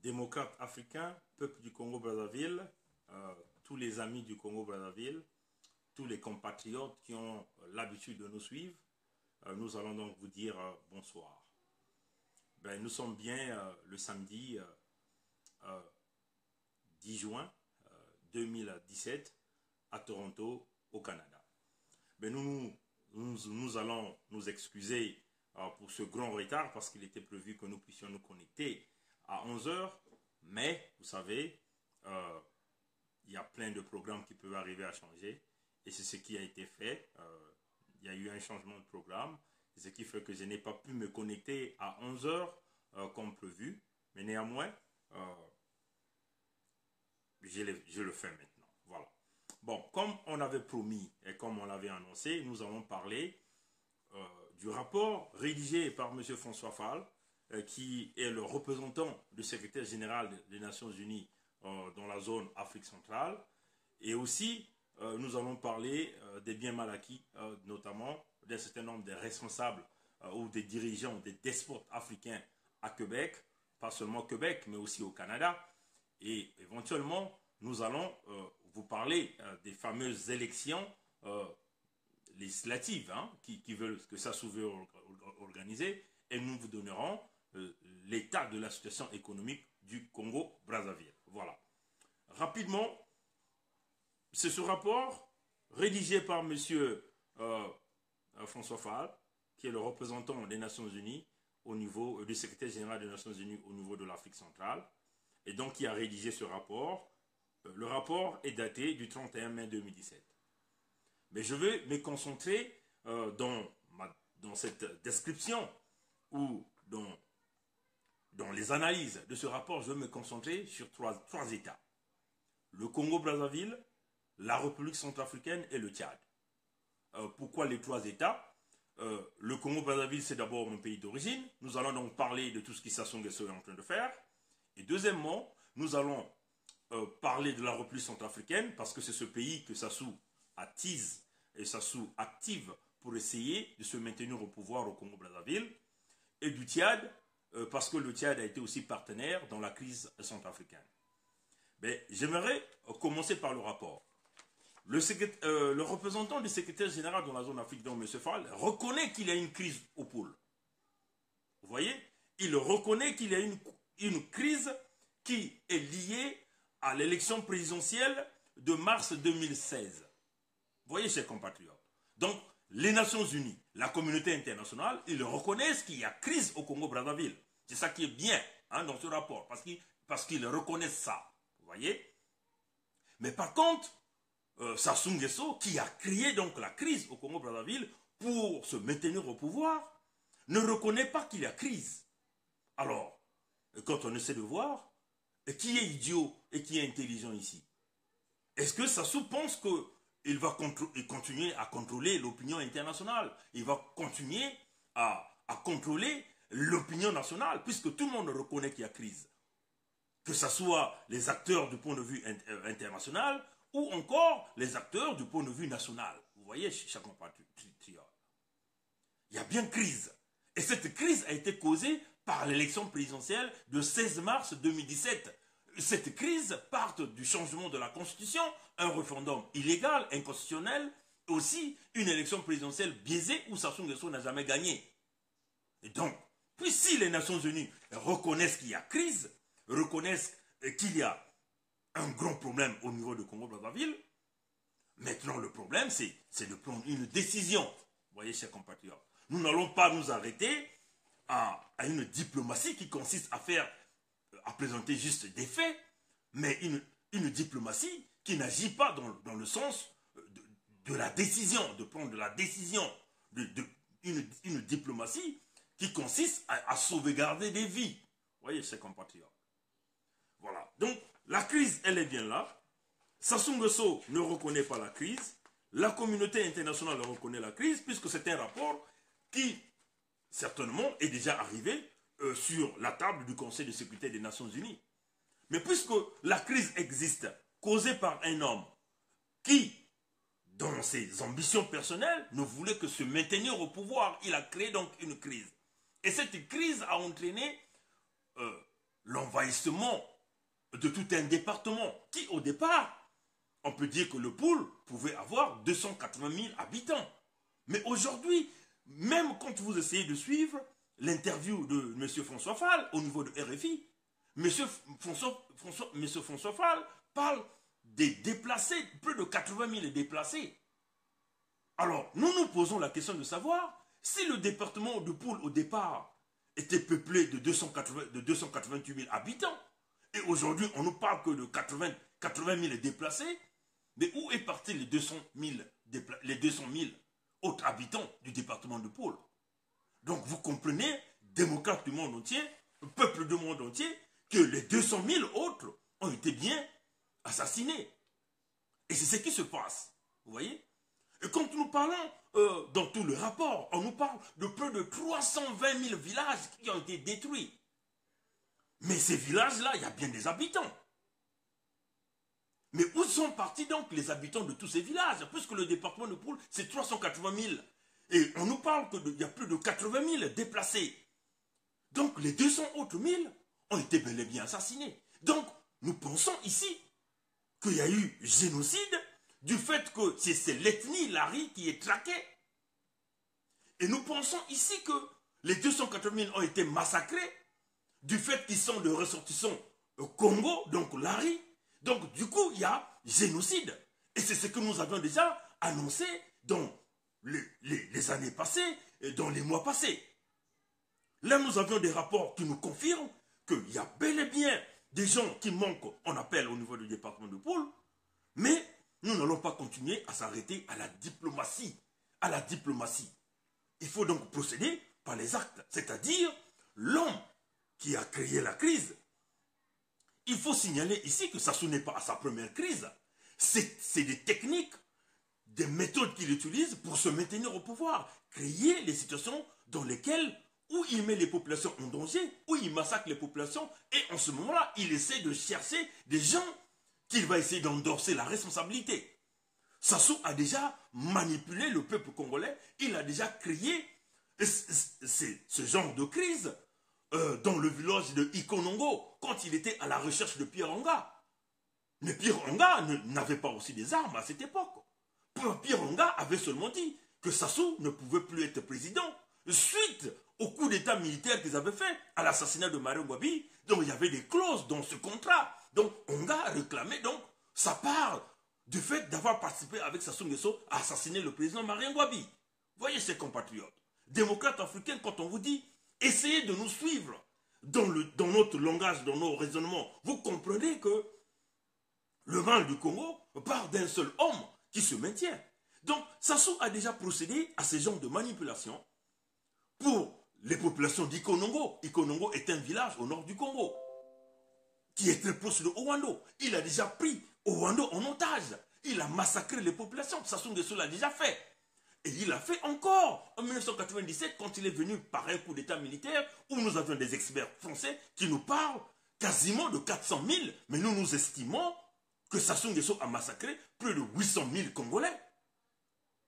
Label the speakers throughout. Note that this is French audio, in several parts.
Speaker 1: démocrates africains, peuple du Congo-Brazzaville, tous les amis du Congo-Brazzaville, tous les compatriotes qui ont l'habitude de nous suivre, nous allons donc vous dire bonsoir. Nous sommes bien le samedi 10 juin 2017 à Toronto, au Canada. Nous allons nous excuser pour ce grand retard parce qu'il était prévu que nous puissions nous connecter à 11 h, mais vous savez, il y a plein de programmes qui peuvent arriver à changer et c'est ce qui a été fait. Il y a eu un changement de programme, ce qui fait que je n'ai pas pu me connecter à 11 h comme prévu, mais néanmoins, je le fais maintenant. Voilà. Bon, comme on avait promis et comme on l'avait annoncé, nous allons parler du rapport rédigé par M. François Fall, qui est le représentant du secrétaire général des Nations Unies dans la zone Afrique centrale. Et aussi, nous allons parler des biens mal acquis, notamment d'un certain nombre de responsables ou des dirigeants, des despotes africains à Québec, pas seulement Québec, mais aussi au Canada. Et éventuellement, nous allons vous parler des fameuses élections législatives qui veulent que ça soit organisé, et nous vous donnerons l'état de la situation économique du Congo-Brazzaville. Voilà. Rapidement, c'est ce rapport rédigé par M. François Fall, qui est le représentant des Nations Unies au niveau du secrétaire général des Nations Unies au niveau de l'Afrique centrale, et donc qui a rédigé ce rapport. Le rapport est daté du 31 mai 2017. Mais je vais me concentrer dans cette description ou dans les analyses de ce rapport, je vais me concentrer sur trois États. Le Congo-Brazzaville, la République centrafricaine et le Tchad. Pourquoi les trois États? Le Congo-Brazzaville, c'est d'abord mon pays d'origine. Nous allons donc parler de tout ce que Sassou Nguesso est en train de faire. Et deuxièmement, nous allons parler de la République centrafricaine parce que c'est ce pays que Sassou attise et Sassou active pour essayer de se maintenir au pouvoir au Congo-Brazzaville. Et du Tchad, parce que le Tchad a été aussi partenaire dans la crise centrafricaine. J'aimerais commencer par le rapport. Le représentant du secrétaire général dans la zone Afrique, donc M. Fall, reconnaît qu'il y a une crise au pôle. Vous voyez? Il reconnaît qu'il y a une crise qui est liée à l'élection présidentielle de mars 2016. Vous voyez, chers compatriotes. Donc, les Nations Unies, la communauté internationale, ils reconnaissent qu'il y a crise au Congo-Brazzaville. C'est ça qui est bien dans ce rapport, parce qu'ils reconnaissent ça. Vous voyez? Mais par contre, Sassou Nguesso, qui a créé donc la crise au Congo-Brazzaville pour se maintenir au pouvoir, ne reconnaît pas qu'il y a crise. Alors, quand on essaie de voir, qui est idiot et qui est intelligent ici? Est-ce que Sassou pense qu'il va continuer à contrôler l'opinion internationale? Il va continuer à contrôler l'opinion nationale, puisque tout le monde reconnaît qu'il y a crise. Que ce soit les acteurs du point de vue international ou encore les acteurs du point de vue national. Vous voyez, chaque compatriote. Il y a bien crise. Et cette crise a été causée par l'élection présidentielle de 16 mars 2017. Cette crise part du changement de la Constitution, un référendum illégal, inconstitutionnel, aussi une élection présidentielle biaisée où Sassou Nguesso n'a jamais gagné. Et donc, puis si les Nations Unies reconnaissent qu'il y a crise, reconnaissent qu'il y a un grand problème au niveau de Congo-Brazzaville, maintenant le problème c'est de prendre une décision. Vous voyez, chers compatriotes, nous n'allons pas nous arrêter à une diplomatie qui consiste à présenter juste des faits, mais une diplomatie qui n'agit pas dans le sens de la décision, de prendre de la décision, une diplomatie qui consiste à sauvegarder des vies. Vous voyez, chers compatriotes. Voilà. Donc, la crise, elle est bien là. Sassou Nguesso ne reconnaît pas la crise. La communauté internationale reconnaît la crise, puisque c'est un rapport qui, certainement, est déjà arrivé sur la table du Conseil de sécurité des Nations Unies. Mais puisque la crise existe, causée par un homme qui, dans ses ambitions personnelles, ne voulait que se maintenir au pouvoir, il a créé donc une crise. Et cette crise a entraîné l'envahissement de tout un département qui, au départ, on peut dire que le pôle pouvait avoir 280 000 habitants. Mais aujourd'hui, même quand vous essayez de suivre l'interview de M. François Fall au niveau de RFI, M. François Fall parle des déplacés, plus de 80 000 déplacés. Alors, nous nous posons la question de savoir si le département de Poul, au départ, était peuplé de 288 000 habitants, et aujourd'hui, on nous parle que de 80 000 déplacés, mais où est parti les 200 000 autres habitants du département de Poul? Donc, vous comprenez, démocrates du monde entier, peuple du monde entier, que les 200 000 autres ont été bien assassinés. Et c'est ce qui se passe. Vous voyez? Et quand nous parlons dans tout le rapport, on nous parle de plus de 320 000 villages qui ont été détruits. Mais ces villages-là, il y a bien des habitants. Mais où sont partis donc les habitants de tous ces villages? Puisque le département de Poul, c'est 380 000. Et on nous parle qu'il y a plus de 80 000 déplacés. Donc les 200 autres 1000 ont été bel et bien assassinés. Donc nous pensons ici qu'il y a eu génocide du fait que c'est l'ethnie Lari qui est traquée. Et nous pensons ici que les 280 000 ont été massacrés du fait qu'ils sont de ressortissants au Congo, donc Lari. Donc du coup, il y a génocide. Et c'est ce que nous avions déjà annoncé dans les années passées et dans les mois passés. Là, nous avions des rapports qui nous confirment qu'il y a bel et bien des gens qui manquent, on appelle au niveau du département de Poul, mais nous n'allons pas continuer à s'arrêter à la diplomatie. À la diplomatie. Il faut donc procéder par les actes, c'est-à-dire l'homme qui a créé la crise. Il faut signaler ici que Sassou n'est pas à sa première crise. C'est des techniques, des méthodes qu'il utilise pour se maintenir au pouvoir. Créer les situations dans lesquelles où il met les populations en danger, où il massacre les populations, et en ce moment-là, il essaie de chercher des gens qu'il va essayer d'endorser la responsabilité. Sassou a déjà manipulé le peuple congolais, il a déjà créé ce genre de crise dans le village de Ikonongo, quand il était à la recherche de Pierre Anga. Mais Pierre Anga n'avait pas aussi des armes à cette époque. Pierre Anga avait seulement dit que Sassou ne pouvait plus être président suite au coup d'état militaire qu'ils avaient fait à l'assassinat de Marien Ngouabi. Donc il y avait des clauses dans ce contrat. Donc Onga réclamait donc sa part du fait d'avoir participé avec Sassou Nguesso à assassiner le président Marien Ngouabi. Voyez ses compatriotes. Démocrates africains, quand on vous dit essayez de nous suivre dans notre langage, dans nos raisonnements, vous comprenez que le mal du Congo part d'un seul homme qui se maintient. Donc Sassou a déjà procédé à ce genre de manipulation pour les populations d'Ikonongo. Ikonongo est un village au nord du Congo qui est très proche de Owando. Il a déjà pris Owando en otage. Il a massacré les populations. Sassou Nguesso l'a déjà fait. Et il l'a fait encore en 1997 quand il est venu par un coup d'état militaire où nous avions des experts français qui nous parlent quasiment de 400 000. Mais nous estimons que Sassou Nguesso a massacré plus de 800 000 Congolais.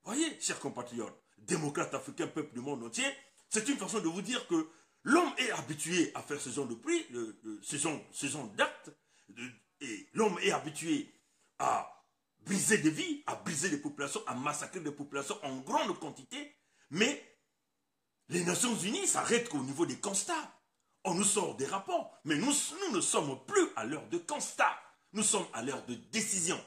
Speaker 1: Voyez, chers compatriotes, démocrates africains, peuple du monde entier, c'est une façon de vous dire que l'homme est habitué à faire ce genre de prix, ce genre d'actes, et l'homme est habitué à briser des vies, à briser des populations, à massacrer des populations en grande quantité, mais les Nations Unies s'arrêtent qu'au niveau des constats. On nous sort des rapports, mais nous ne sommes plus à l'heure de constat, nous sommes à l'heure de décision.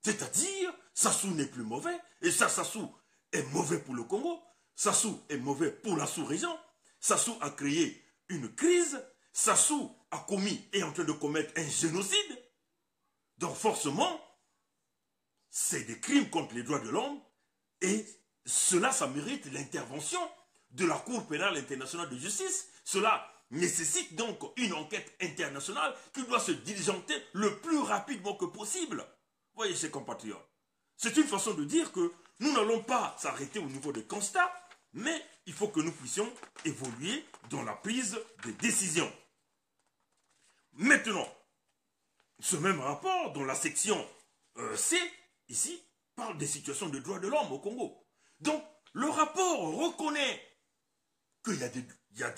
Speaker 1: C'est-à-dire, Sassou n'est plus mauvais, et ça, Sassou est mauvais pour le Congo, Sassou est mauvais pour la sous-région, Sassou a créé une crise, Sassou a commis et est en train de commettre un génocide. Donc forcément, c'est des crimes contre les droits de l'homme et cela, ça mérite l'intervention de la Cour pénale internationale de justice. Cela nécessite donc une enquête internationale qui doit se diligenter le plus rapidement que possible. Voyez, chers compatriotes, c'est une façon de dire que nous n'allons pas s'arrêter au niveau des constats, mais il faut que nous puissions évoluer dans la prise de décision. Maintenant, ce même rapport, dans la section C, ici, parle des situations de droits de l'homme au Congo. Donc, le rapport reconnaît qu'il y a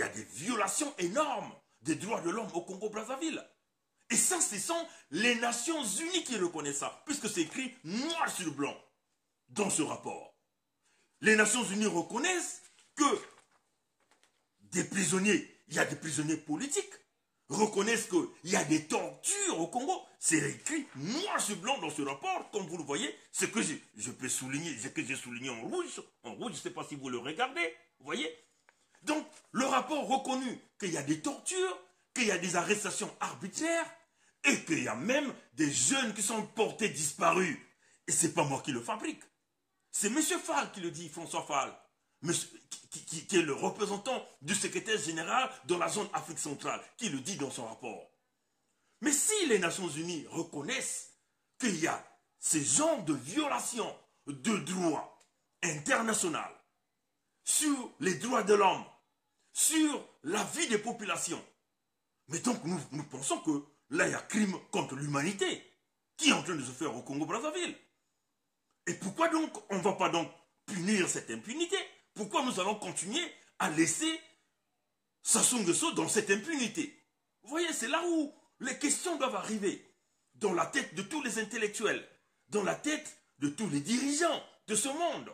Speaker 1: des violations énormes des droits de l'homme au Congo-Brazzaville. Et ça, ce sont les Nations Unies qui reconnaissent ça, puisque c'est écrit noir sur blanc dans ce rapport. Les Nations Unies reconnaissent que des prisonniers, il y a des prisonniers politiques, reconnaissent qu'il y a des tortures au Congo. C'est écrit noir sur blanc dans ce rapport, comme vous le voyez, ce que je peux souligner, ce que j'ai souligné en rouge, je ne sais pas si vous le regardez, vous voyez. Donc, le rapport reconnu qu'il y a des tortures, qu'il y a des arrestations arbitraires, et qu'il y a même des jeunes qui sont portés disparus. Et ce n'est pas moi qui le fabrique. C'est M. Fall qui le dit, François Fall, qui est le représentant du secrétaire général dans la zone Afrique centrale, qui le dit dans son rapport. Mais si les Nations Unies reconnaissent qu'il y a ces genres de violations de droits internationaux sur les droits de l'homme, sur la vie des populations, mais donc nous pensons que là il y a crime contre l'humanité qui est en train de se faire au Congo-Brazzaville. Et pourquoi donc on ne va pas donc punir cette impunité? Pourquoi nous allons continuer à laisser Sassou Nguesso dans cette impunité? Vous voyez, c'est là où les questions doivent arriver dans la tête de tous les intellectuels, dans la tête de tous les dirigeants de ce monde.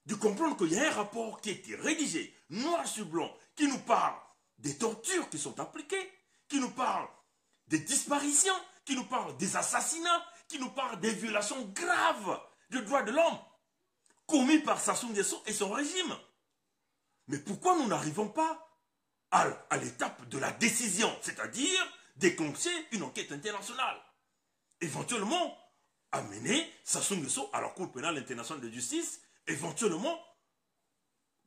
Speaker 1: De comprendre qu'il y a un rapport qui a été rédigé, noir sur blanc, qui nous parle des tortures qui sont appliquées, qui nous parle des disparitions, qui nous parle des assassinats, qui nous parle des violations graves des droits de l'homme commis par Sassou Nguesso et son régime. Mais pourquoi nous n'arrivons pas à l'étape de la décision, c'est-à-dire déclencher une enquête internationale, éventuellement amener Sassou Nguesso à la Cour pénale internationale de justice, éventuellement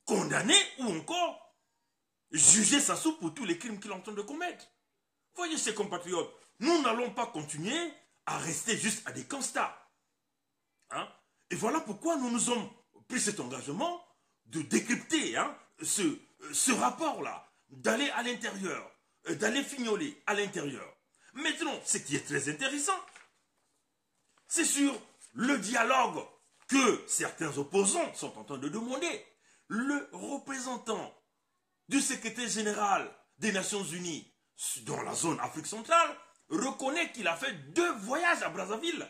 Speaker 1: condamner ou encore juger Sassou pour tous les crimes qu'il est en train de commettre. Voyez, chers compatriotes, nous n'allons pas continuer à rester juste à des constats. Hein? Et voilà pourquoi nous nous sommes pris cet engagement de décrypter ce rapport-là, d'aller à l'intérieur, d'aller fignoler à l'intérieur. Maintenant, ce qui est très intéressant, c'est sur le dialogue que certains opposants sont en train de demander. Le représentant du secrétaire général des Nations Unies dans la zone Afrique centrale reconnaît qu'il a fait 2 voyages à Brazzaville.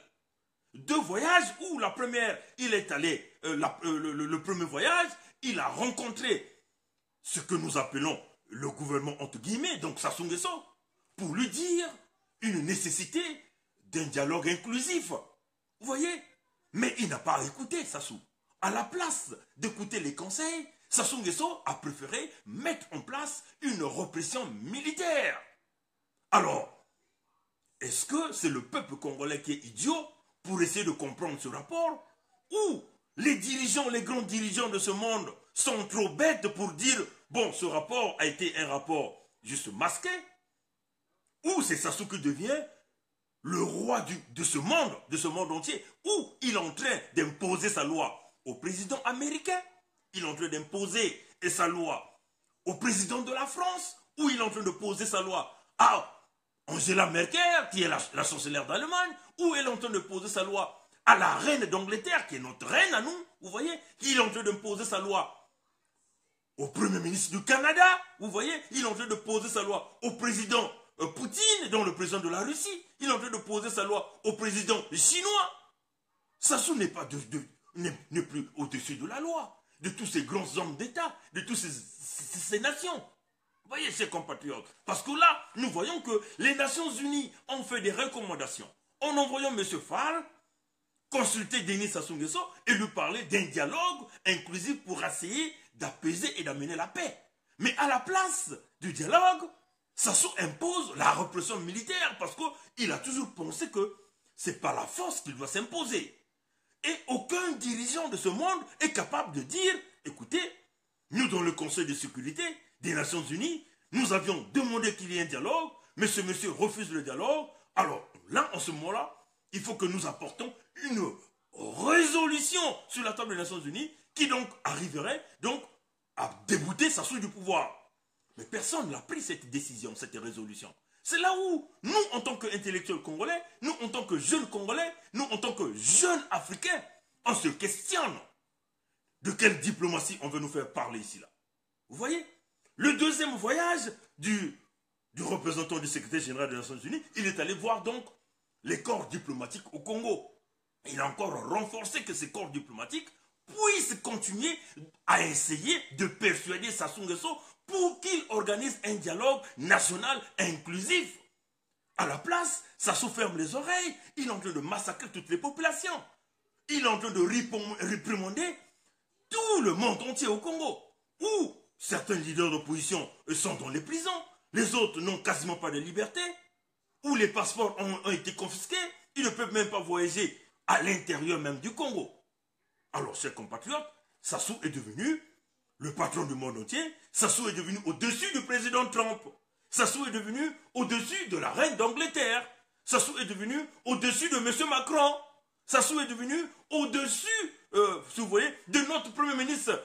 Speaker 1: 2 voyages où la première, il est allé, le premier voyage, il a rencontré ce que nous appelons le gouvernement entre guillemets, donc Sassou Nguesso, pour lui dire une nécessité d'un dialogue inclusif. Vous voyez? Mais il n'a pas écouté Sassou. À la place d'écouter les conseils, Sassou Nguesso a préféré mettre en place une répression militaire. Alors, est-ce que c'est le peuple congolais qui est idiot pour essayer de comprendre ce rapport? Ou les dirigeants, les grands dirigeants de ce monde sont trop bêtes pour dire bon, ce rapport a été un rapport juste masqué? Ou c'est Sassou qui devient le roi de ce monde entier, où il est en train d'imposer sa loi au président américain, il est en train d'imposer sa loi au président de la France, où il est en train de poser sa loi à Angela Merkel, qui est la chancelière d'Allemagne, où elle est en train de poser sa loi à la reine d'Angleterre, qui est notre reine à nous, vous voyez, il est en train de poser sa loi au premier ministre du Canada, vous voyez, il est en train de poser sa loi au président Poutine, donc le président de la Russie, il est en train de poser sa loi au président chinois. Sassou n'est pas n'est plus au-dessus de la loi, de tous ces grands hommes d'État, de toutes ces nations. Vous voyez, chers compatriotes, parce que là, nous voyons que les Nations Unies ont fait des recommandations en envoyant M. Fall consulter Denis Sassou Nguesso et lui parler d'un dialogue inclusif pour essayer d'apaiser et d'amener la paix. Mais à la place du dialogue, Sassou impose la répression militaire parce qu'il a toujours pensé que ce n'est pas la force qui doit s'imposer. Et aucun dirigeant de ce monde est capable de dire, écoutez, nous dans le Conseil de sécurité des Nations Unies, nous avions demandé qu'il y ait un dialogue, mais ce monsieur refuse le dialogue. Alors là, en ce moment-là, il faut que nous apportons une résolution sur la table des Nations Unies qui donc arriverait donc à débouter Sassou du pouvoir. Mais personne n'a pris cette décision, cette résolution. C'est là où nous, en tant qu'intellectuels congolais, nous, en tant que jeunes congolais, nous, en tant que jeunes africains, on se questionne de quelle diplomatie on veut nous faire parler ici là. Vous voyez? Le deuxième voyage du du représentant du secrétaire général des Nations Unies, il est allé voir donc les corps diplomatiques au Congo. Il a encore renforcé que ces corps diplomatiques puissent continuer à essayer de persuader Sassou Nguesso pour qu'il organise un dialogue national inclusif. À la place, Sassou ferme les oreilles, il est en train de massacrer toutes les populations. Il est en train de réprimander tout le monde entier au Congo, où certains leaders d'opposition sont dans les prisons, les autres n'ont quasiment pas de liberté, où les passeports ont été confisqués, ils ne peuvent même pas voyager à l'intérieur même du Congo. Alors, chers compatriotes, Sassou est devenu le patron du monde entier, Sassou est devenu au-dessus du président Trump, Sassou est devenu au-dessus de la reine d'Angleterre, Sassou est devenu au-dessus de M. Macron, Sassou est devenu au-dessus, si vous voyez, de notre premier ministre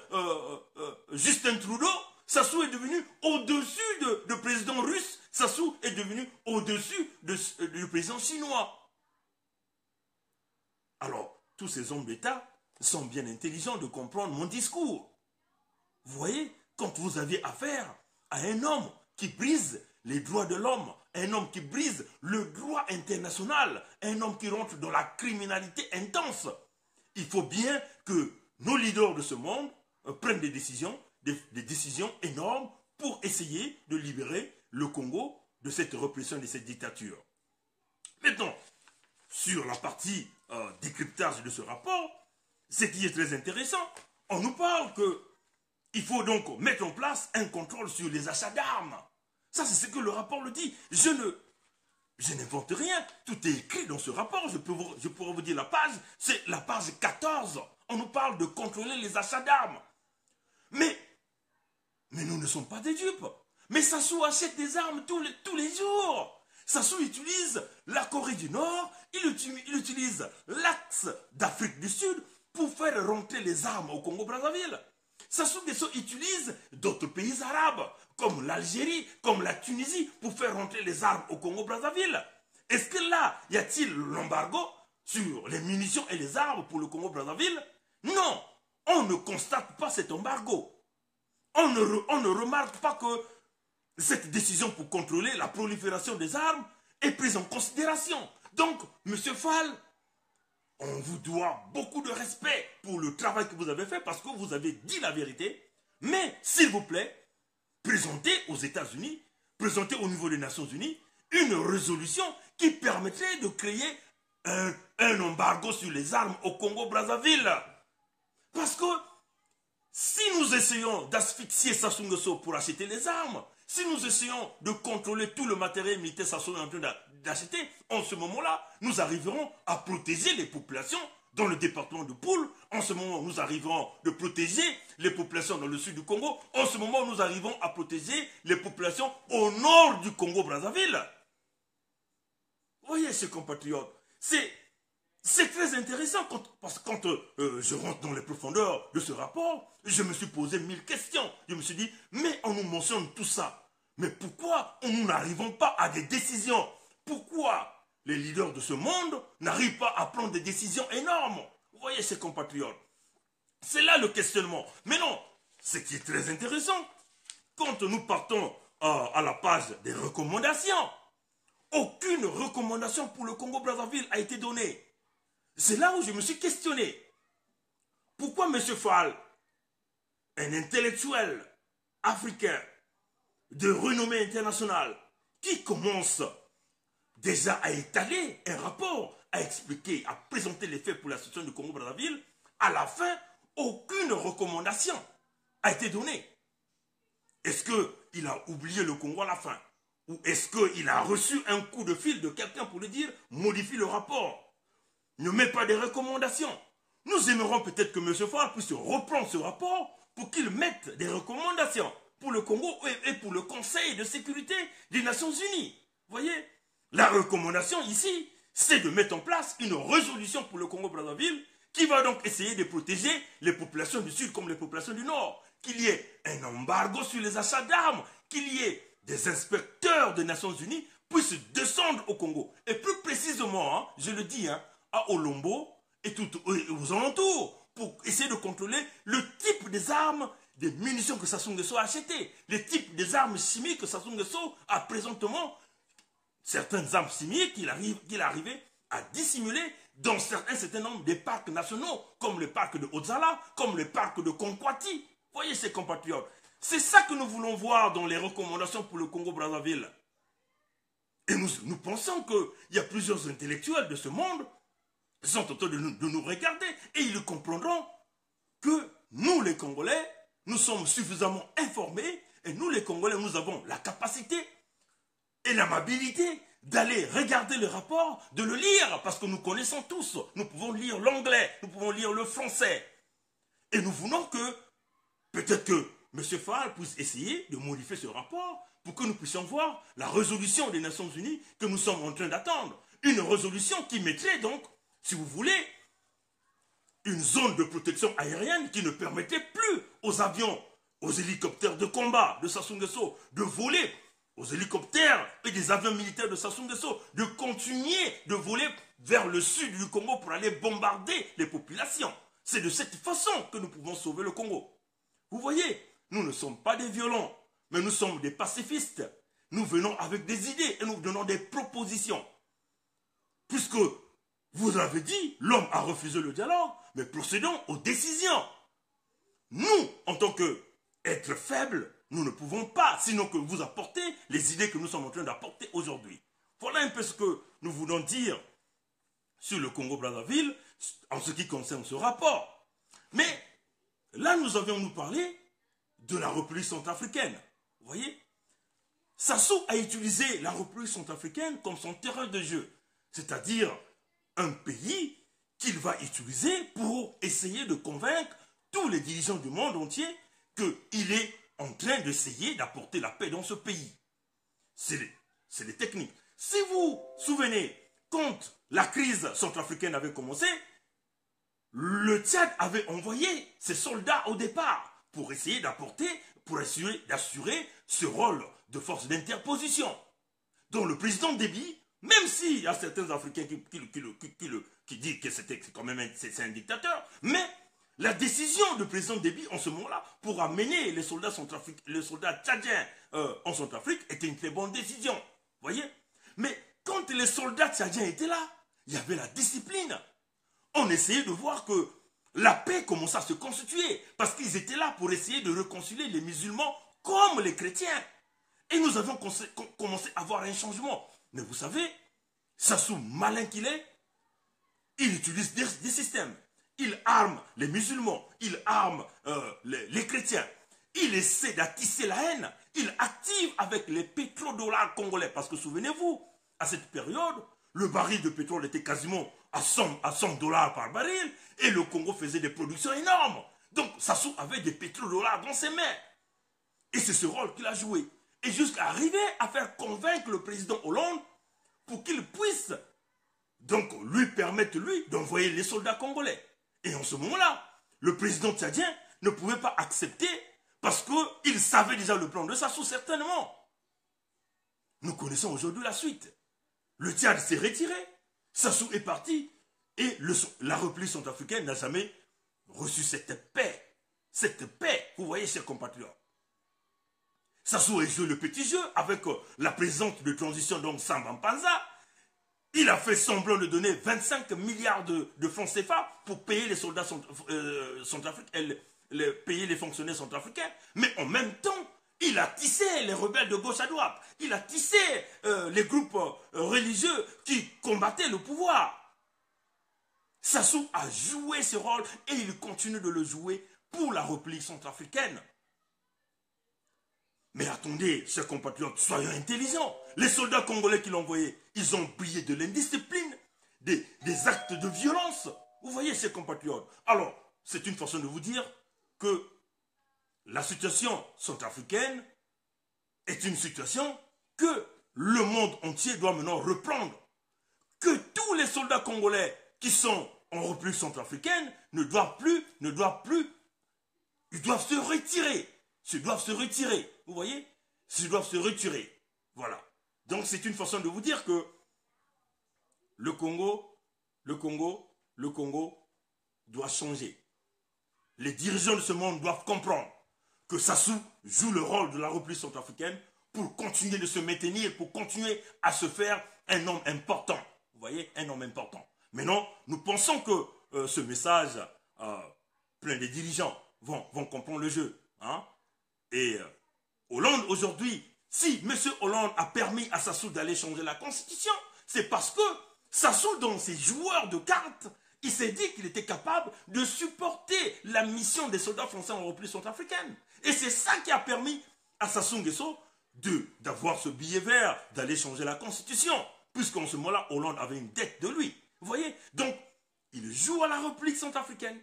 Speaker 1: Justin Trudeau. Sassou est devenu au-dessus du président russe. Sassou est devenu au-dessus du président chinois. Alors, tous ces hommes d'État sont bien intelligents de comprendre mon discours. Vous voyez, quand vous avez affaire à un homme qui brise les droits de l'homme, un homme qui brise le droit international, un homme qui rentre dans la criminalité intense, il faut bien que nos leaders de ce monde prennent des décisions énormes pour essayer de libérer le Congo de cette répression, de cette dictature. Maintenant, sur la partie décryptage de ce rapport, ce qui est très intéressant, on nous parle qu'il faut donc mettre en place un contrôle sur les achats d'armes. Ça, c'est ce que le rapport le dit. Je n'invente rien. Tout est écrit dans ce rapport. Je pourrais vous dire la page. C'est la page 14. On nous parle de contrôler les achats d'armes. Mais nous ne sommes pas des dupes. Mais Sassou achète des armes tous les jours. Sassou utilise la Corée du Nord, il utilise l'axe d'Afrique du Sud pour faire rentrer les armes au Congo-Brazzaville. Sassou Nguesso utilise d'autres pays arabes, comme l'Algérie, comme la Tunisie, pour faire rentrer les armes au Congo-Brazzaville. Est-ce que là, y a-t-il l'embargo sur les munitions et les armes pour le Congo-Brazzaville? Non, on ne constate pas cet embargo. On ne remarque pas que cette décision pour contrôler la prolifération des armes est prise en considération. Donc, M. Fall, on vous doit beaucoup de respect pour le travail que vous avez fait parce que vous avez dit la vérité. Mais, s'il vous plaît, présentez aux États-Unis, présentez au niveau des Nations Unies, une résolution qui permettrait de créer un embargo sur les armes au Congo-Brazzaville. Parce que si nous essayons d'asphyxier Sassou Nguesso pour acheter les armes, si nous essayons de contrôler tout le matériel militaire Sassou est en train d'acheter, en ce moment-là, nous arriverons à protéger les populations dans le département de Poul. En ce moment, nous arriverons à protéger les populations dans le sud du Congo. En ce moment, nous arrivons à protéger les populations au nord du Congo-Brazzaville. Vous voyez, ces compatriotes, c'est très intéressant parce que quand je rentre dans les profondeurs de ce rapport, je me suis posé 1000 questions. Je me suis dit, mais on nous mentionne tout ça. Mais pourquoi nous n'arrivons pas à des décisions? Pourquoi les leaders de ce monde n'arrivent pas à prendre des décisions énormes? Vous voyez, ces compatriotes, c'est là le questionnement. Mais non, ce qui est très intéressant, quand nous partons à la page des recommandations, aucune recommandation pour le Congo-Brazzaville a été donnée. C'est là où je me suis questionné. Pourquoi M. Fall, un intellectuel africain de renommée internationale, qui commence déjà à étaler un rapport, à expliquer, à présenter les faits pour la situation du Congo-Brazzaville, à la fin, aucune recommandation a été donnée. Est-ce qu'il a oublié le Congo à la fin? Ou est-ce qu'il a reçu un coup de fil de quelqu'un pour lui dire « modifie le rapport ». Ne met pas des recommandations. Nous aimerons peut-être que M. Fall puisse reprendre ce rapport pour qu'il mette des recommandations pour le Congo et pour le Conseil de sécurité des Nations Unies. Vous voyez, la recommandation ici, c'est de mettre en place une résolution pour le Congo-Brazzaville qui va donc essayer de protéger les populations du Sud comme les populations du Nord. Qu'il y ait un embargo sur les achats d'armes, qu'il y ait des inspecteurs des Nations Unies puissent descendre au Congo. Et plus précisément, je le dis, à Olombo et aux alentours, pour essayer de contrôler le type des armes des munitions que Sassou Nguesso a achetées, les types des armes chimiques que Sassou Nguesso a présentement, certaines armes chimiques qu'il arrivait à dissimuler dans un certain nombre des parcs nationaux, comme le parc de Ozala, comme le parc de Konkwati. Voyez ces compatriotes. C'est ça que nous voulons voir dans les recommandations pour le Congo-Brazzaville. Et nous pensons qu'il y a plusieurs intellectuels de ce monde qui sont en train de nous regarder et ils comprendront que nous, les Congolais, nous sommes suffisamment informés et nous, les Congolais, nous avons la capacité et l'amabilité d'aller regarder le rapport, de le lire, parce que nous connaissons tous. Nous pouvons lire l'anglais, nous pouvons lire le français. Et nous voulons que, peut-être que M. Fall puisse essayer de modifier ce rapport pour que nous puissions voir la résolution des Nations Unies que nous sommes en train d'attendre. Une résolution qui mettrait donc, si vous voulez, une zone de protection aérienne qui ne permettait plus aux avions, aux hélicoptères de combat de Sassou Nguesso de voler, aux hélicoptères et des avions militaires de Sassou Nguesso de continuer de voler vers le sud du Congo pour aller bombarder les populations. C'est de cette façon que nous pouvons sauver le Congo. Vous voyez, nous ne sommes pas des violents, mais nous sommes des pacifistes. Nous venons avec des idées et nous donnons des propositions. Puisque, vous l'avez dit, l'homme a refusé le dialogue, mais procédons aux décisions. Nous, en tant qu'êtres faibles, nous ne pouvons pas, sinon que vous apporter les idées que nous sommes en train d'apporter aujourd'hui. Voilà un peu ce que nous voulons dire sur le Congo-Brazzaville en ce qui concerne ce rapport. Mais là, nous avions nous parlé de la République centrafricaine. Vous voyez, Sassou a utilisé la République centrafricaine comme son terrain de jeu, c'est-à-dire un pays qu'il va utiliser pour essayer de convaincre tous les dirigeants du monde entier qu'il est en train d'essayer d'apporter la paix dans ce pays. C'est les techniques. Si vous vous souvenez, quand la crise centrafricaine avait commencé, le Tchad avait envoyé ses soldats au départ pour essayer d'apporter, pour d'assurer ce rôle de force d'interposition. Donc le président Déby, même s'il y a certains Africains qui disent que c'est quand même un dictateur, mais la décision du président Déby en ce moment-là pour amener les soldats tchadiens en Centrafrique était une très bonne décision. Voyez? Mais quand les soldats tchadiens étaient là, il y avait la discipline. On essayait de voir que la paix commençait à se constituer parce qu'ils étaient là pour essayer de réconcilier les musulmans comme les chrétiens. Et nous avions commencé à voir un changement. Mais vous savez, Sassou, malin qu'il est, il utilise des systèmes. Il arme les musulmans, il arme les chrétiens. Il essaie d'attisser la haine. Il active avec les pétrodollars congolais. Parce que souvenez-vous, à cette période, le baril de pétrole était quasiment à 100 dollars par baril et le Congo faisait des productions énormes. Donc Sassou avait des pétrodollars dans ses mains. Et c'est ce rôle qu'il a joué. Et jusqu'à arriver à faire convaincre le président Hollande pour qu'il puisse donc lui permettre, lui, d'envoyer les soldats congolais. Et en ce moment-là, le président tchadien ne pouvait pas accepter parce qu'il savait déjà le plan de Sassou, certainement. Nous connaissons aujourd'hui la suite. Le Tchad s'est retiré, Sassou est parti, et la République centrafricaine n'a jamais reçu cette paix. Cette paix, vous voyez, chers compatriotes. Sassou a joué le petit jeu avec la présidente de transition, donc Samba Mpanza. Il a fait semblant de donner 25 milliards de francs CFA pour payer les soldats centrafricains, payer les fonctionnaires centrafricains. Mais en même temps, il a tissé les rebelles de gauche à droite. Il a tissé les groupes religieux qui combattaient le pouvoir. Sassou a joué ce rôle et il continue de le jouer pour la République centrafricaine. Mais attendez, chers compatriotes, soyons intelligents. Les soldats congolais qui l'ont envoyé, ils ont brillé de l'indiscipline, des actes de violence. Vous voyez, chers compatriotes. Alors, c'est une façon de vous dire que la situation centrafricaine est une situation que le monde entier doit maintenant reprendre. Que tous les soldats congolais qui sont en République centrafricaine ils doivent se retirer. Ils doivent se retirer. Vous voyez? Ils doivent se retirer. Voilà. Donc c'est une façon de vous dire que le Congo doit changer. Les dirigeants de ce monde doivent comprendre que Sassou joue le rôle de la République centrafricaine pour continuer de se maintenir, pour continuer à se faire un homme important. Vous voyez, un homme important. Mais non, nous pensons que ce message, plein de dirigeants, vont comprendre le jeu. Hein? Et Hollande, aujourd'hui, si M. Hollande a permis à Sassou d'aller changer la Constitution, c'est parce que Sassou, dans ses joueurs de cartes, il s'est dit qu'il était capable de supporter la mission des soldats français en République centrafricaine. Et c'est ça qui a permis à Sassou Nguesso d'avoir ce billet vert, d'aller changer la Constitution, puisqu'en ce moment-là, Hollande avait une dette de lui. Vous voyez? Donc, il joue à la République centrafricaine.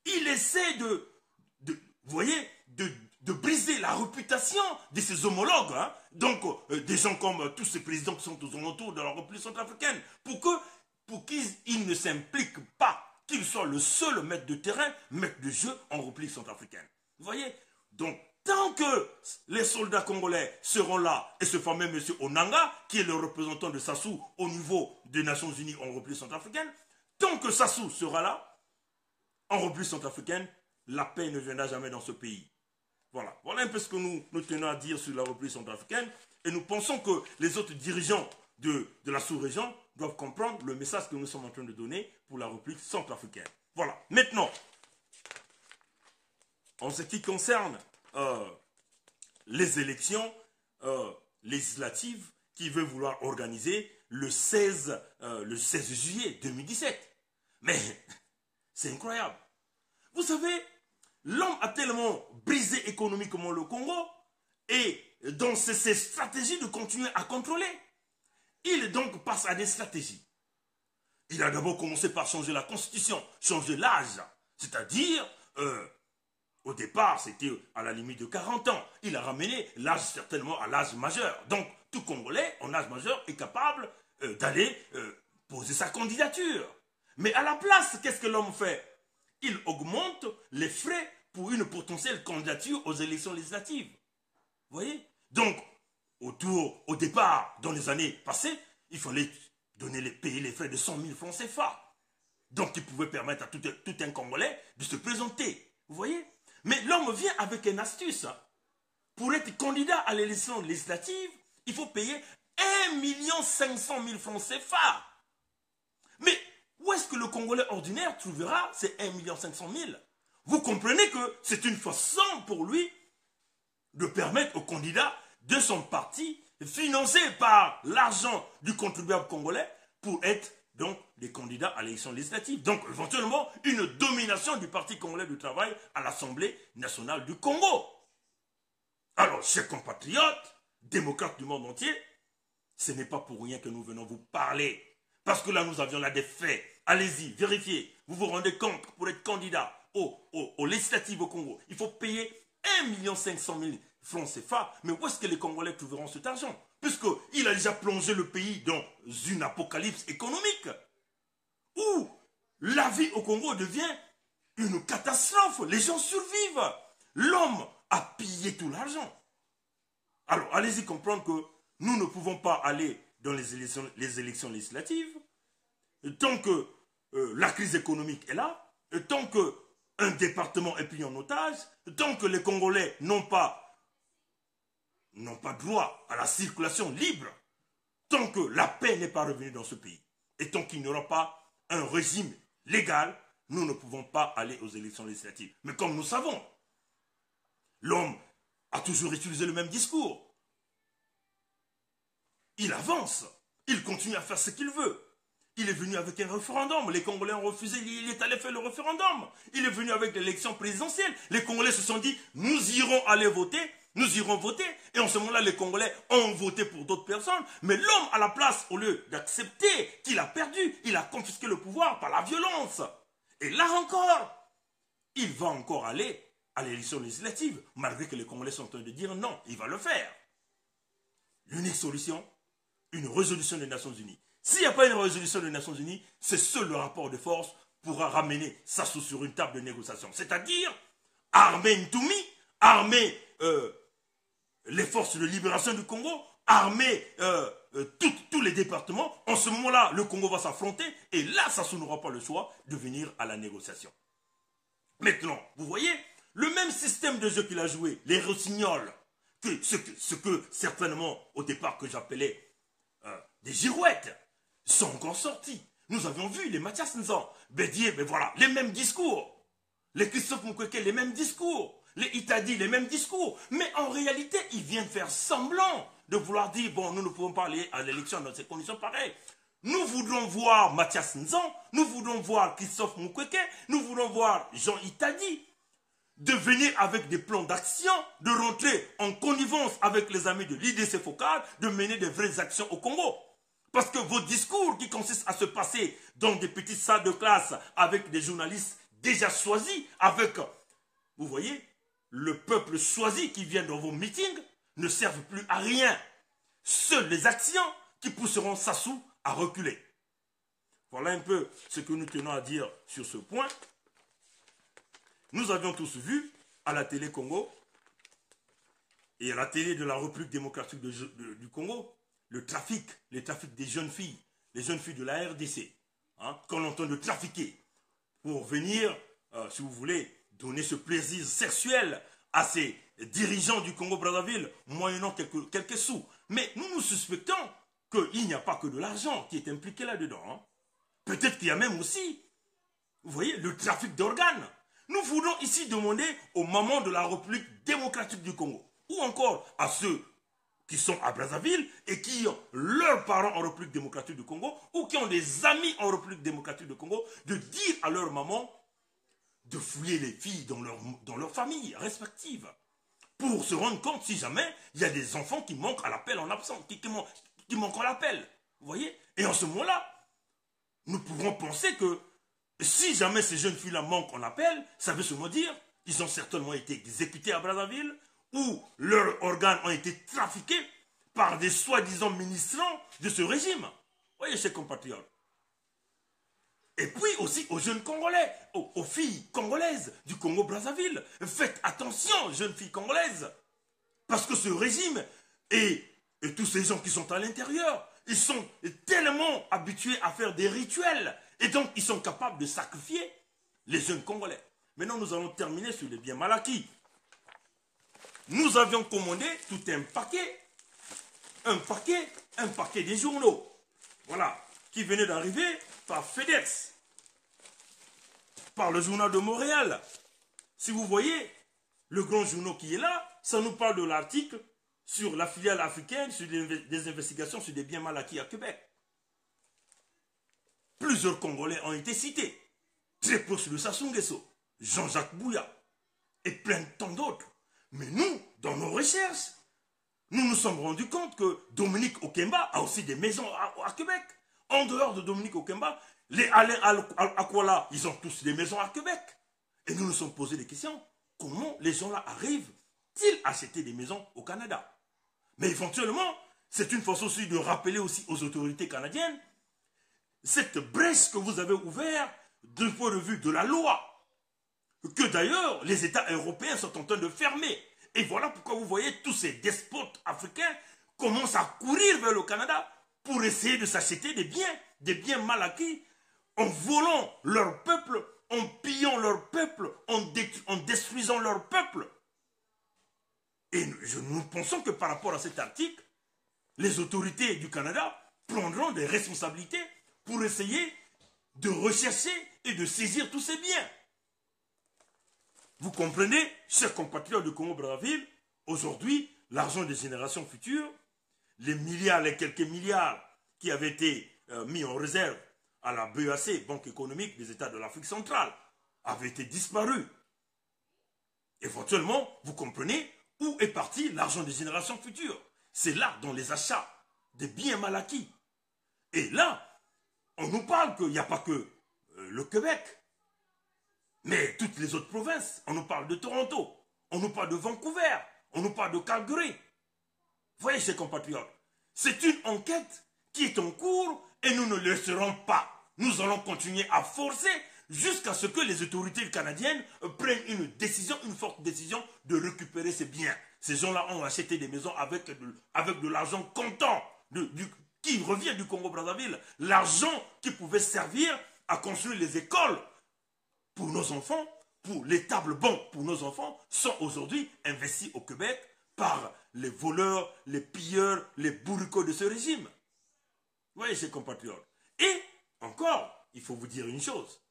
Speaker 1: Il essaie vous voyez, de briser la réputation de ses homologues. Hein? Donc, des gens comme tous ces présidents qui sont aux alentours de la République centrafricaine, pour qu'ils ne s'impliquent pas, qu'ils soient le seul maître de terrain, maître de jeu en République centrafricaine. Vous voyez? Donc, tant que les soldats congolais seront là, et ce fameux M. Onanga, qui est le représentant de Sassou au niveau des Nations Unies en République centrafricaine, tant que Sassou sera là, en République centrafricaine, la paix ne viendra jamais dans ce pays. Voilà un peu ce que nous tenons à dire sur la République centrafricaine, et nous pensons que les autres dirigeants de la sous-région doivent comprendre le message que nous sommes en train de donner pour la République centrafricaine. Voilà. Maintenant, en ce qui concerne les élections législatives qui veut vouloir organiser le 16 juillet 2017. Mais c'est incroyable. Vous savez, l'homme a tellement brisé économiquement le Congo et dans ses stratégies de continuer à contrôler, il donc passe à des stratégies. Il a d'abord commencé par changer la constitution, changer l'âge, c'est-à-dire au départ, c'était à la limite de 40 ans. Il a ramené l'âge certainement à l'âge majeur. Donc, tout Congolais en âge majeur est capable d'aller poser sa candidature. Mais à la place, qu'est-ce que l'homme fait? Il augmente les frais pour une potentielle candidature aux élections législatives. Vous voyez? Donc, au départ, dans les années passées, il fallait payer les frais de 100 000 francs CFA. Donc, il pouvait permettre à tout un Congolais de se présenter. Vous voyez? Mais l'homme vient avec une astuce. Pour être candidat à l'élection législative, il faut payer 1 500 000 francs CFA. Mais où est-ce que le Congolais ordinaire trouvera ces 1 500 000? Vous comprenez que c'est une façon pour lui de permettre aux candidats de son parti, financé par l'argent du contribuable congolais, pour être donc des candidats à l'élection législative. Donc éventuellement une domination du Parti congolais du travail à l'Assemblée nationale du Congo. Alors, chers compatriotes, démocrates du monde entier, ce n'est pas pour rien que nous venons vous parler. Parce que là, nous avions là des faits. Allez-y, vérifiez. Vous vous rendez compte, pour être candidat aux législatives au Congo, il faut payer 1 500 000 francs CFA. Mais où est-ce que les Congolais trouveront cet argent? Puisqu'il a déjà plongé le pays dans une apocalypse économique, où la vie au Congo devient une catastrophe. Les gens survivent. L'homme a pillé tout l'argent. Alors, allez-y comprendre que nous ne pouvons pas aller dans les élections législatives tant que la crise économique est là, tant qu'un département est pris en otage, tant que les Congolais n'ont pas droit à la circulation libre, tant que la paix n'est pas revenue dans ce pays, et tant qu'il n'y aura pas un régime légal, nous ne pouvons pas aller aux élections législatives. Mais comme nous savons, l'homme a toujours utilisé le même discours. Il avance, il continue à faire ce qu'il veut. Il est venu avec un référendum, les Congolais ont refusé, il est allé faire le référendum. Il est venu avec l'élection présidentielle. Les Congolais se sont dit, nous irons aller voter, nous irons voter. Et en ce moment-là, les Congolais ont voté pour d'autres personnes. Mais l'homme, à la place, au lieu d'accepter qu'il a perdu, il a confisqué le pouvoir par la violence. Et là encore, il va encore aller à l'élection législative, malgré que les Congolais sont en train de dire non, il va le faire. L'unique solution, une résolution des Nations Unies. S'il n'y a pas une résolution des Nations Unies, c'est seul le rapport de force pourra ramener Sassou sur une table de négociation. C'est-à-dire, armer Ntoumi, armer les forces de libération du Congo, armer tous les départements. En ce moment-là, le Congo va s'affronter et là, Sassou n'aura pas le choix de venir à la négociation. Maintenant, vous voyez, Le même système de jeu qu'il a joué, les rossignols, ce que certainement au départ que j'appelais des girouettes, sont encore sortis. Nous avions vu les Mathias Nzan, Bédier, mais voilà, les mêmes discours. Les Christophe Mukwege, les mêmes discours. Les Itadi, les mêmes discours. Mais en réalité, ils viennent faire semblant de vouloir dire, bon, nous ne pouvons pas aller à l'élection dans ces conditions pareilles. Nous voulons voir Mathias Nzan, nous voulons voir Christophe Mukwege, nous voulons voir Jean Itadi, de venir avec des plans d'action, de rentrer en connivence avec les amis de l'IDC Focal, de mener des vraies actions au Congo. Parce que vos discours qui consistent à se passer dans des petites salles de classe avec des journalistes déjà choisis, avec, vous voyez, le peuple choisi qui vient dans vos meetings, ne servent plus à rien. Seules les actions qui pousseront Sassou à reculer. Voilà un peu ce que nous tenons à dire sur ce point. Nous avions tous vu à la télé Congo et à la télé de la République démocratique du Congo les trafics des jeunes filles, les jeunes filles de la RDC, hein, qu'on entend de trafiquer pour venir, si vous voulez, donner ce plaisir sexuel à ces dirigeants du Congo-Brazzaville, moyennant quelques sous. Mais nous suspectons qu'il n'y a pas que de l'argent qui est impliqué là-dedans. Hein. Peut-être qu'il y a même aussi, vous voyez, le trafic d'organes. Nous voulons ici demander aux mamans de la République démocratique du Congo, ou encore à ceux qui sont à Brazzaville et qui ont leurs parents en République démocratique du Congo, ou qui ont des amis en République démocratique du Congo, de dire à leur maman de fouiller les filles dans leur famille respective, pour se rendre compte si jamais il y a des enfants qui manquent à l'appel en absence, qui manquent à l'appel. Vous voyez? Et en ce moment-là, nous pouvons penser que si jamais ces jeunes filles-là manquent en appel, ça veut seulement dire qu'ils ont certainement été exécutés à Brazzaville, où leurs organes ont été trafiqués par des soi-disant ministrants de ce régime. Vous voyez, chers compatriotes. Et puis aussi aux jeunes Congolais, aux filles congolaises du Congo-Brazzaville. Faites attention, jeunes filles congolaises. Parce que ce régime et tous ces gens qui sont à l'intérieur, ils sont tellement habitués à faire des rituels. Et donc, ils sont capables de sacrifier les jeunes Congolais. Maintenant, nous allons terminer sur les biens mal acquis. Nous avions commandé tout un paquet des journaux. Voilà, qui venait d'arriver par FedEx, par le journal de Montréal. Si vous voyez, le grand journal qui est là, ça nous parle de l'article sur la filiale africaine, sur des investigations sur des biens mal acquis à Québec. Plusieurs Congolais ont été cités. Très proches de Sassou Nguesso, Jean-Jacques Bouya et plein de tant d'autres. Mais nous, dans nos recherches, nous nous sommes rendus compte que Dominique Okemba a aussi des maisons à Québec. En dehors de Dominique Okemba, les Alain Akwala, ils ont tous des maisons à Québec. Et nous nous sommes posé des questions. Comment les gens-là arrivent-ils à acheter des maisons au Canada? Mais éventuellement, c'est une façon aussi de rappeler aussi aux autorités canadiennes cette brèche que vous avez ouverte du point de vue de la loi, que d'ailleurs les États européens sont en train de fermer. Et voilà pourquoi vous voyez tous ces despotes africains commencent à courir vers le Canada pour essayer de s'acheter des biens mal acquis, en volant leur peuple, en pillant leur peuple, en détruisant leur peuple. Et nous pensons que par rapport à cet article, les autorités du Canada prendront des responsabilités pour essayer de rechercher et de saisir tous ces biens. Vous comprenez, chers compatriotes de Congo-Brazzaville, aujourd'hui, l'argent des générations futures, les milliards, les quelques milliards qui avaient été mis en réserve à la BEAC, Banque économique des États de l'Afrique centrale, avaient été disparus. Éventuellement, vous comprenez où est parti l'argent des générations futures. C'est là, dans les achats des biens mal acquis. Et là, on nous parle qu'il n'y a pas que le Québec, mais toutes les autres provinces. On nous parle de Toronto, on nous parle de Vancouver, on nous parle de Calgary. Vous voyez, chers compatriotes, c'est une enquête qui est en cours et nous ne laisserons pas. Nous allons continuer à forcer jusqu'à ce que les autorités canadiennes prennent une décision, une forte décision de récupérer ces biens. Ces gens-là ont acheté des maisons avec de l'argent comptant qui revient du Congo-Brazzaville. L'argent qui pouvait servir à construire les écoles pour nos enfants, pour l'étable bon pour nos enfants sont aujourd'hui investis au Québec par les voleurs, les pilleurs, les bourricots de ce régime. Vous voyez, chers compatriotes. Et encore, il faut vous dire une chose.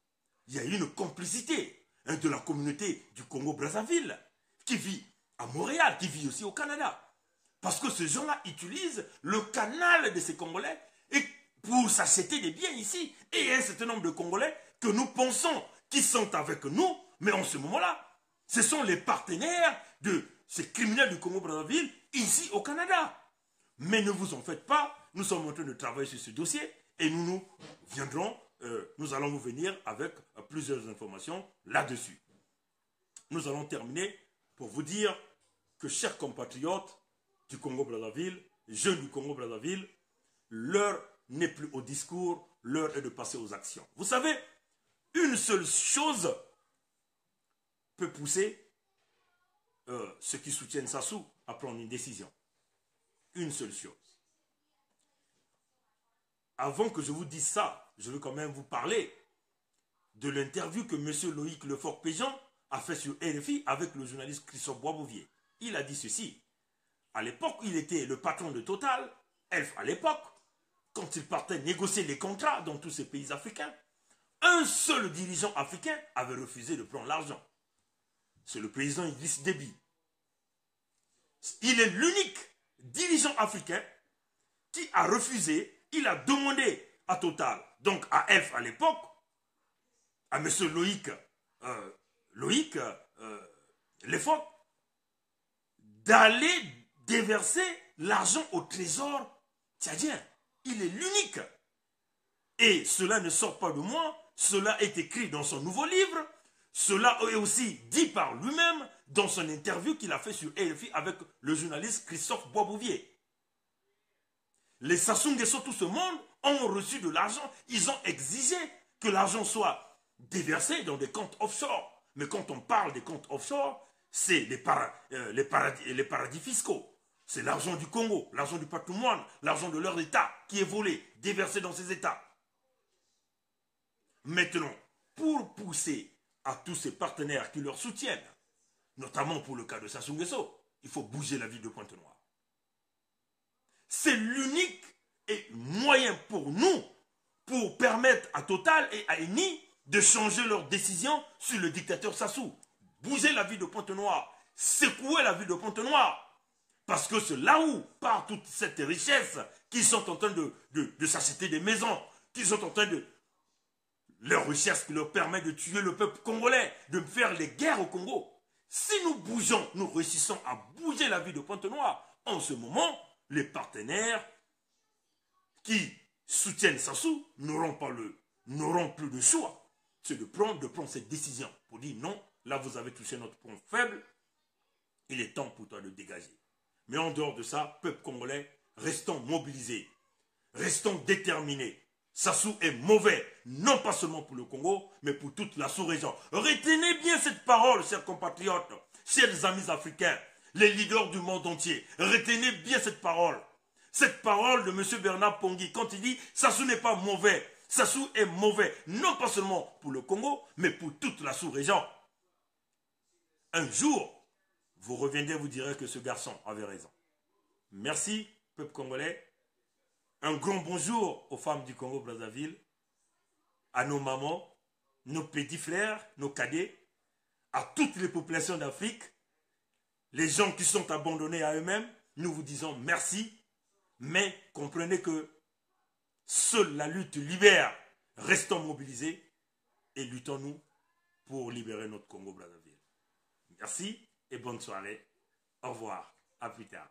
Speaker 1: Il y a une complicité de la communauté du Congo-Brazzaville qui vit à Montréal, qui vit aussi au Canada. Parce que ces gens-là utilisent le canal de ces Congolais et pour s'acheter des biens ici. Et il y a un certain nombre de Congolais que nous pensons qui sont avec nous, mais en ce moment-là, ce sont les partenaires de ces criminels du Congo-Brazzaville ici au Canada. Mais ne vous en faites pas, nous sommes en train de travailler sur ce dossier et nous allons vous venir avec plusieurs informations là-dessus. Nous allons terminer pour vous dire que, chers compatriotes du Congo-Brazzaville, jeunes du Congo-Brazzaville, l'heure n'est plus au discours, l'heure est de passer aux actions. Vous savez, une seule chose peut pousser ceux qui soutiennent Sassou à prendre une décision. Une seule chose. Avant que je vous dise ça, je veux quand même vous parler de l'interview que M. Loïc Lefort-Péjean a fait sur RFI avec le journaliste Christophe Boisbouvier. Il a dit ceci. À l'époque, il était le patron de Total, Elf à l'époque, quand il partait négocier les contrats dans tous ces pays africains, un seul dirigeant africain avait refusé de prendre l'argent. C'est le président Idriss Déby. Il est l'unique dirigeant africain qui a refusé, il a demandé à Total, donc à Elf à l'époque, à M. Loïc Lefort, d'aller déverser l'argent au trésor tchadien. Il est l'unique. Et cela ne sort pas de moi, cela est écrit dans son nouveau livre, cela est aussi dit par lui-même dans son interview qu'il a fait sur RFI avec le journaliste Christophe Boisbouvier. Les Sassou Nguesso, tout ce monde, ont reçu de l'argent. Ils ont exigé que l'argent soit déversé dans des comptes offshore. Mais quand on parle des comptes offshore, c'est les paradis fiscaux. C'est l'argent du Congo, l'argent du patrimoine, l'argent de leur État qui est volé, déversé dans ces États. Maintenant, pour pousser à tous ces partenaires qui leur soutiennent, notamment pour le cas de Sassou Nguesso, il faut bouger la ville de Pointe-Noire. C'est l'unique moyen pour nous, pour permettre à Total et à Eni de changer leur décision sur le dictateur Sassou. Bouger la ville de Pointe-Noire, secouer la ville de Pointe-Noire. Parce que c'est là où part toute cette richesse qui sont en train de s'acheter des maisons, qui sont en train de... Leur richesse qui leur permet de tuer le peuple congolais, de faire les guerres au Congo. Si nous bougeons, nous réussissons à bouger la ville de Pointe-Noire, en ce moment, les partenaires qui soutiennent Sassou n'auront plus de choix. C'est de prendre cette décision pour dire non, là vous avez touché notre point faible, il est temps pour toi de dégager. Mais en dehors de ça, peuple congolais, restons mobilisés, restons déterminés. Sassou est mauvais, non pas seulement pour le Congo, mais pour toute la sous-région. Retenez bien cette parole, chers compatriotes, chers amis africains, les leaders du monde entier. Retenez bien cette parole. Cette parole de M. Bernard Pongui, quand il dit « Sassou n'est pas mauvais ». Sassou est mauvais, non pas seulement pour le Congo, mais pour toute la sous-région. Un jour, vous reviendrez, vous direz que ce garçon avait raison. Merci, peuple congolais. Un grand bonjour aux femmes du Congo-Brazzaville, à nos mamans, nos petits frères, nos cadets, à toutes les populations d'Afrique, les gens qui sont abandonnés à eux-mêmes. Nous vous disons merci, mais comprenez que seule la lutte libère. Restons mobilisés et luttons-nous pour libérer notre Congo-Brazzaville. Merci et bonne soirée. Au revoir. À plus tard.